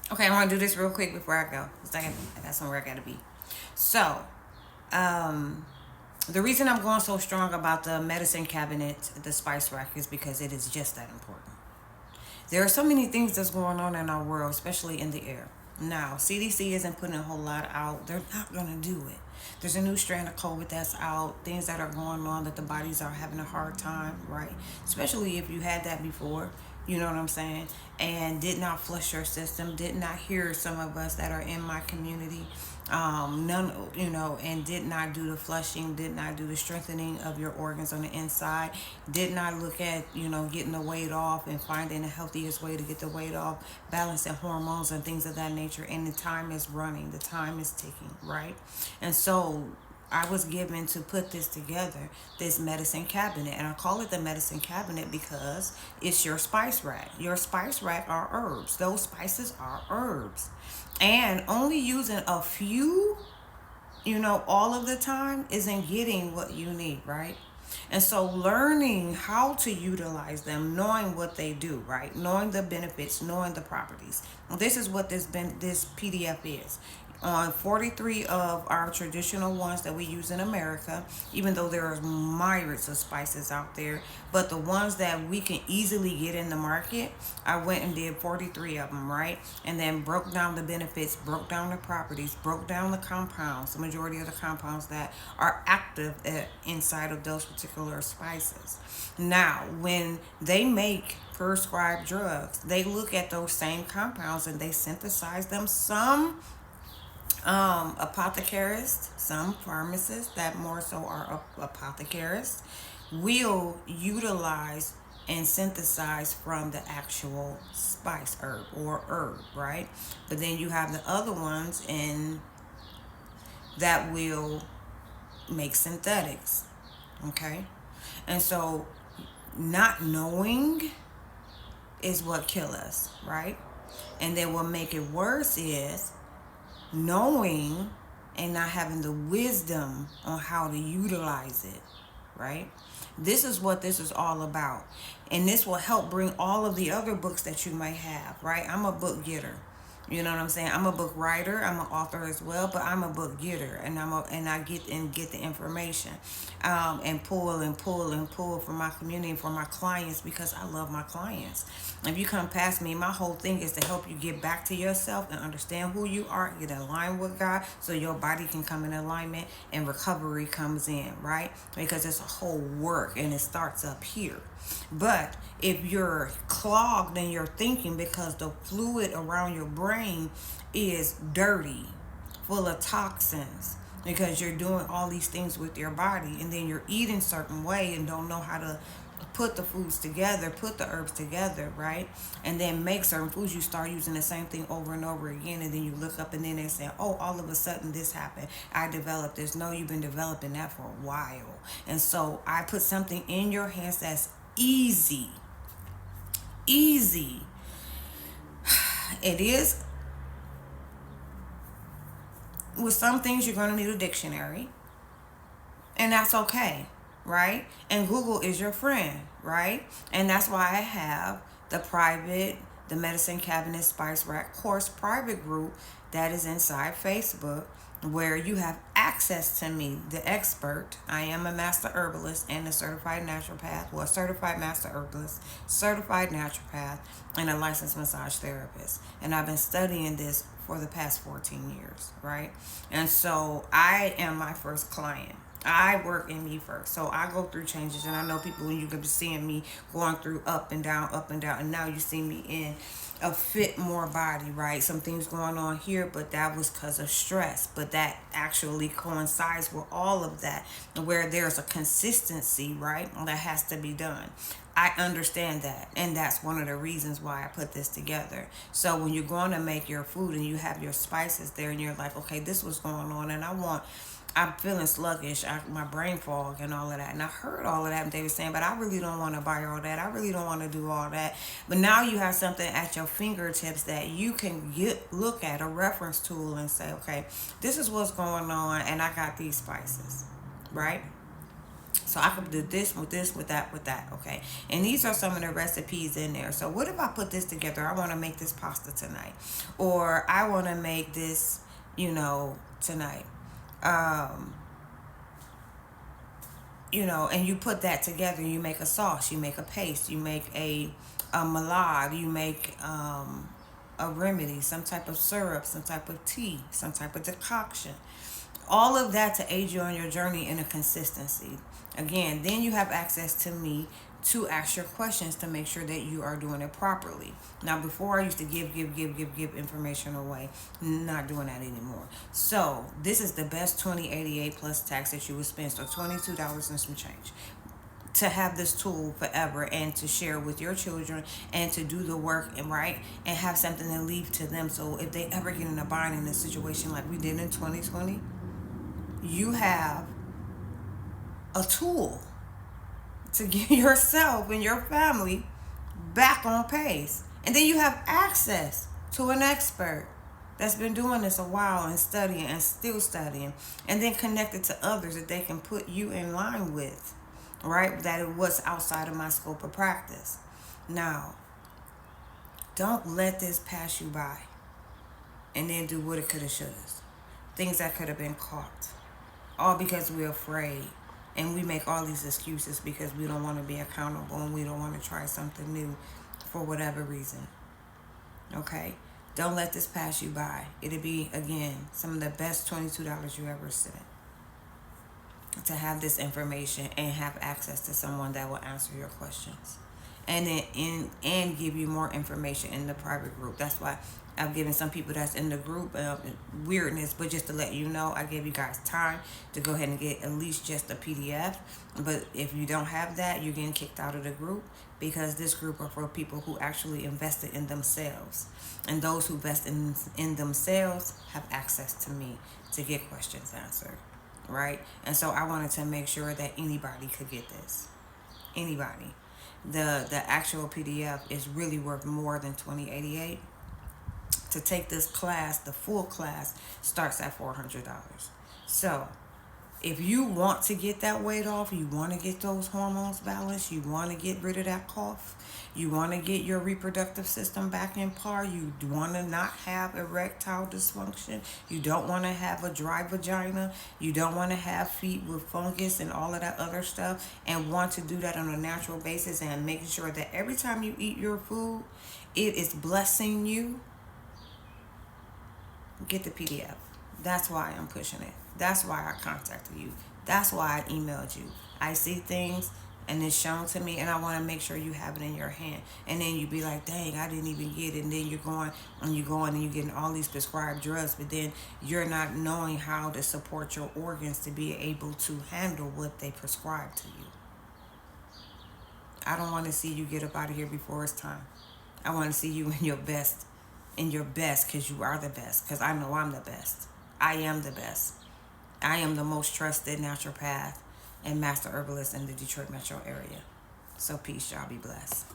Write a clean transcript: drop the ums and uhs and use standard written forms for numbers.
Okay, I want to do this real quick before I go. 'Cause I got somewhere I got to be. So, um, the reason I'm going so strong about the medicine cabinet, the spice rack, is because it is just that important. There are so many things that's going on in our world, especially in the air. Now, CDC isn't putting a whole lot out. They're not going to do it. There's a new strand of COVID that's out, things that are going on that the bodies are having a hard time, right? Especially if you had that before, you know what I'm saying? And did not flush your system, did not hear some of us that are in my community, none, and did not do the flushing, did not do the strengthening of your organs on the inside, did not look at, getting the weight off and finding the healthiest way to get the weight off, balancing hormones and things of that nature. And the time is running, the time is ticking, right? And so I was given to put this together, this medicine cabinet. And I call it the medicine cabinet because it's your spice rack. Your spice rack are herbs. Those spices are herbs. And only using a few, all of the time isn't getting what you need, right? And so learning how to utilize them, knowing what they do, right? Knowing the benefits, knowing the properties. This is what this PDF is. On 43 of our traditional ones that we use in America, even though there are myriads of spices out there, but the ones that we can easily get in the market, I went and did 43 of them, right? And then broke down the benefits, broke down the properties, broke down the compounds, the majority of the compounds that are active inside of those particular spices. Now, when they make prescribed drugs, they look at those same compounds and they synthesize them. Some apothecarists, some pharmacists that more so are apothecarists, will utilize and synthesize from the actual spice herb or herb, right? But then you have the other ones in that will make synthetics, okay? And so not knowing is what kill us, right? And then what make it worse is knowing and not having the wisdom on how to utilize it, right? This is what this is all about. And this will help bring all of the other books that you might have, right? I'm a book getter. You know what I'm saying? I'm a book writer. I'm an author as well, but I'm a book getter, and I get the information, and pull from my community and from my clients because I love my clients. If you come past me, my whole thing is to help you get back to yourself and understand who you are, get aligned with God, so your body can come in alignment and recovery comes in, right? Because it's a whole work and it starts up here. But if you're clogged in your thinking because the fluid around your brain is dirty, full of toxins, because you're doing all these things with your body and then you're eating certain way and don't know how to put the foods together, put the herbs together, right? And then make certain foods, you start using the same thing over and over again, and then you look up and then they say, oh, all of a sudden this happened. I developed this. No, you've been developing that for a while. And so I put something in your hands that's easy. Easy. It is. With some things, you're going to need a dictionary, and that's okay, right? And Google is your friend, right? And that's why I have the Medicine Cabinet Spice Rack course private group that is inside Facebook, where you have access to me, the expert. I am a master herbalist and a certified naturopath, well, certified master herbalist, certified naturopath, and a licensed massage therapist. And I've been studying this for the past 14 years, right? And so I am my first client. I work in me first. So I go through changes, and I know people, when you could be seeing me going through up and down, and now you see me in a fit more body, right? Some things going on here, but that was because of stress. But that actually coincides with all of that, where there's a consistency, right, that has to be done. I understand that, and that's one of the reasons why I put this together. So when you're going to make your food and you have your spices there, and you're like, okay, this was going on, and I'm feeling sluggish, my brain fog and all of that. And I heard all of that, and they were saying, but I really don't want to buy all that. I really don't want to do all that. But now you have something at your fingertips that you can look at, a reference tool, and say, okay, this is what's going on, and I got these spices, right? So I could do this with this, with that, okay? And these are some of the recipes in there. So what if I put this together? I want to make this pasta tonight. Or I want to make this, tonight. Um, and you put that together, you make a sauce, you make a paste, you make a malade, you make a remedy, some type of syrup, some type of tea, some type of decoction. All of that to aid you on your journey in a consistency. Again, then you have access to me to ask your questions to make sure that you are doing it properly. Now, before I used to give information away. Not doing that anymore. So this is the best 2088 plus tax that you would spend. So $22 and some change to have this tool forever and to share with your children and to do the work and and have something to leave to them. So if they ever get in a bind in a situation like we did in 2020, you have a tool to get yourself and your family back on pace. And then you have access to an expert that's been doing this a while and studying and still studying, and then connected to others that they can put you in line with, right? That it was outside of my scope of practice. Now, don't let this pass you by and then do what it could have, should have. Things that could have been caught. All because we're afraid. And we make all these excuses because we don't want to be accountable and we don't want to try something new for whatever reason. Okay? Don't let this pass you by. It'll be, again, some of the best $22 you ever spent to have this information and have access to someone that will answer your questions. And then and give you more information in the private group. That's why I've given some people that's in the group weirdness, but just to let you know, I gave you guys time to go ahead and get at least just a PDF. But if you don't have that, you're getting kicked out of the group, because this group are for people who actually invested in themselves. And those who invest in themselves have access to me to get questions answered, right? And so I wanted to make sure that anybody could get this. Anybody. The actual PDF is really worth more than $20.88. To take this class, the full class, starts at $400. So if you want to get that weight off, you want to get those hormones balanced, you want to get rid of that cough, you want to get your reproductive system back in par, you want to not have erectile dysfunction, you don't want to have a dry vagina, you don't want to have feet with fungus and all of that other stuff, and want to do that on a natural basis and making sure that every time you eat your food, it is blessing you, get the PDF. That's why I'm pushing it. That's why I contacted you. That's why I emailed you. I see things and it's shown to me, and I want to make sure you have it in your hand. And then you be like, dang, I didn't even get it. And then you're going and you're getting all these prescribed drugs, but then you're not knowing how to support your organs to be able to handle what they prescribe to you. I don't want to see you get up out of here before it's time. I want to see you in your best, because you are the best, because I know I'm the best. I am the best. I am the most trusted naturopath and master herbalist in the Detroit metro area. So peace, y'all. Be blessed.